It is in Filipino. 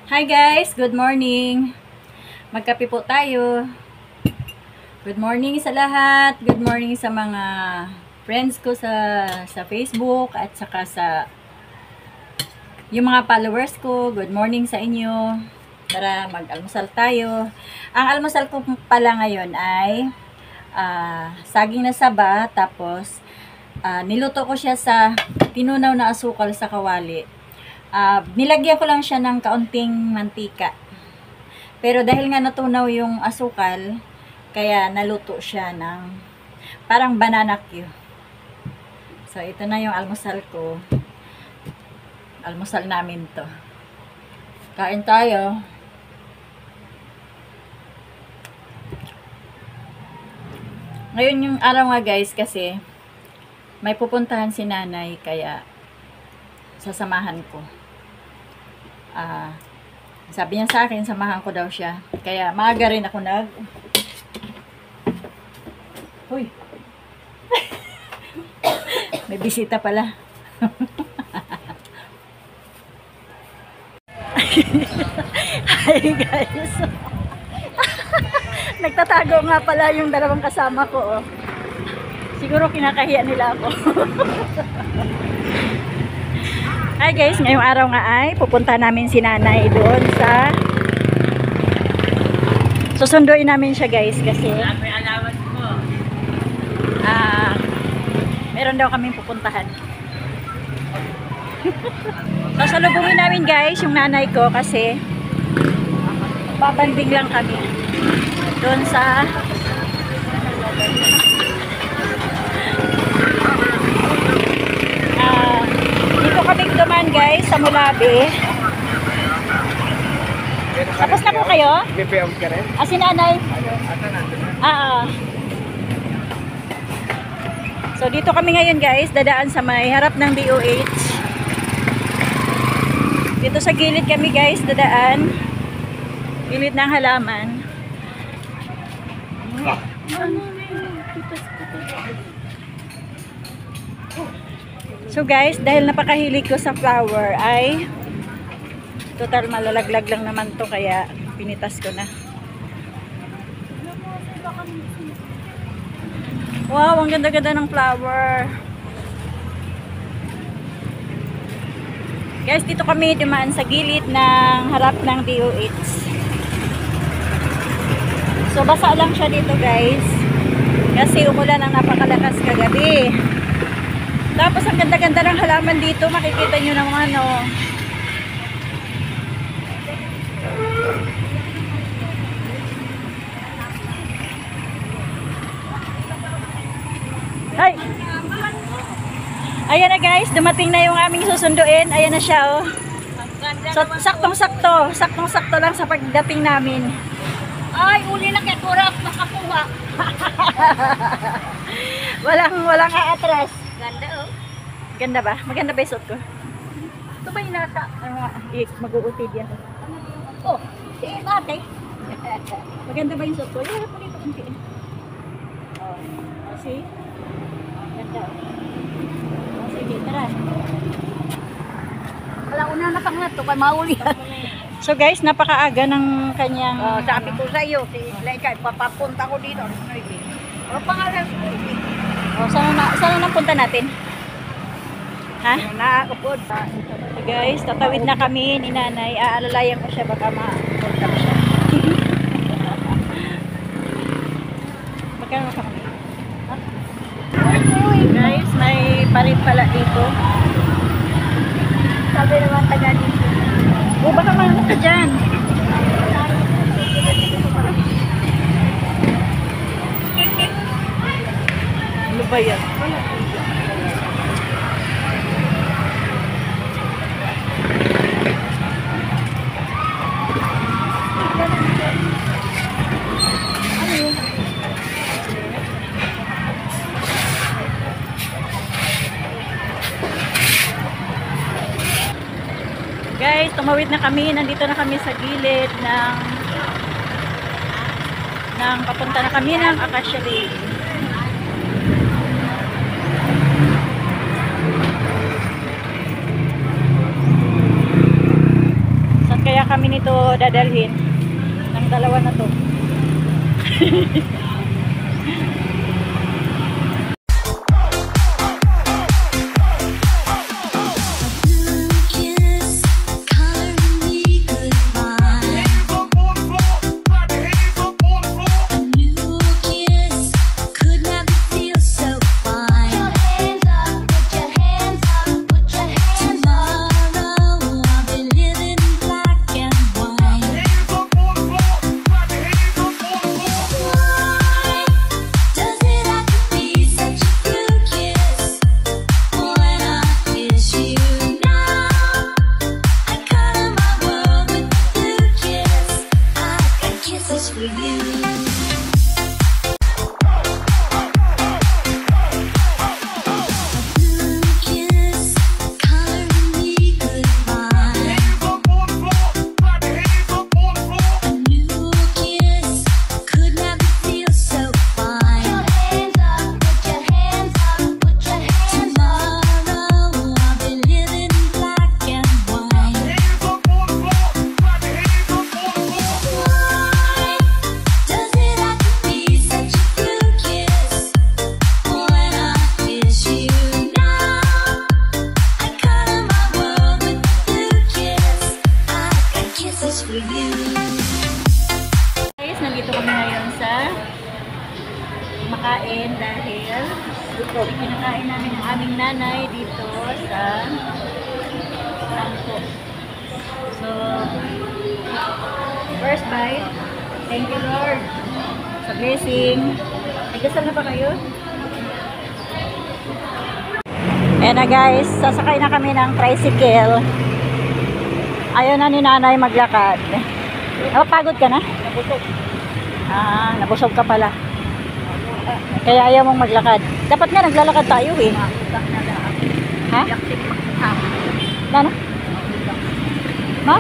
Hi guys, good morning. Magkape po tayo. Good morning sa lahat. Good morning sa mga friends ko sa Facebook at saka sa yung mga followers ko. Good morning sa inyo. Tara, mag-almusal tayo. Ang almusal ko pala ngayon ay saging na saba, tapos niluto ko siya sa tinunaw na asukal sa kawali. Nilagyan ko lang siya ng kaunting mantika. Pero dahil nga natunaw yung asukal, kaya naluto siya ng parang banana cue. So, ito na yung almusal ko. Almusal namin to. Kain tayo. Ngayon yung araw nga guys, kasi may pupuntahan si nanay, kaya sasamahan ko. Sabi niya sa akin, samahan ko daw siya. Kaya maaga rin ako Uy! May bisita pala. Hi guys! Nagtatago nga pala yung dalawang kasama ko. Oh. Siguro kinakahiya nila ako. Hi guys, ngayong araw nga ay pupunta namin si nanay doon sa susunduin namin siya guys kasi meron daw kaming pupuntahan. Sasalubungin namin guys yung nanay ko kasi babanding lang kami doon sa dito kami duman guys sa Mulabi. Tapos na po kayo? Si nanay? So dito kami ngayon guys, dadaan sa may harap ng DOH. Dito sa gilid kami guys, dadaan. Gilid ng halaman. So guys, dahil napakahilig ko sa flower ay total malalaglag lang naman to, kaya pinitas ko na. Wow, ang ganda-ganda ng flower. Guys, dito kami dumaan sa gilid ng harap ng DOH. So basa lang siya dito guys kasi umulan ng napakalakas kagabi. Tapos ang ganda-ganda ng halaman dito, makikita nyo naman Hi! Ayan na guys, dumating na yung aming susunduin. Ayan na siya So saktong-sakto lang sa pagdating namin. Ay, uli na kaya kurap makakuha. walang aatras. Ganda oh. Ganda ba? Maganda ba yung suot ko? Ito ba yung nasa? Mag-uutid yan. Oh, si mate. Maganda ba yung suot ko? Yung harap mo dito kunti. See? Ganda. Sige, tara. Wala una na pangato kay mauli. So guys, napakaaga ng kanyang Sabi ko sa iyo, si Laika, papapunta ko dito. Ano pangalan? Saan na punta natin? Ha? Nakakapod. So guys, tatawid na kami ni nanay. Aalalayan ko siya, baka ma-punta siya. Magkano ka kami? Guys, may parit pala dito. Sabi naman taga dito. O baka manok ka dyan. Ano ba yan? Guys, tumawid na kami. Nandito na kami sa gilid ng papunta na kami ng Acacia Lake. kami namin ito dadalhin. Ng dalawa na to. Guys, nandito kami ngayon sa makain dahil pinakain namin ang aming nanay dito sa Bangko. So, first bite, thank you Lord sa blessing. Nagdasal na ba kayo? Ayan na guys, sasakay na kami ng tricycle. Ayaw na ni nanay maglakad. Pagod ka na? Nabusog. Nabusog ka pala. Kaya ayaw mong maglakad. Dapat nga naglalakad tayo eh. Ha? Ano? Ma?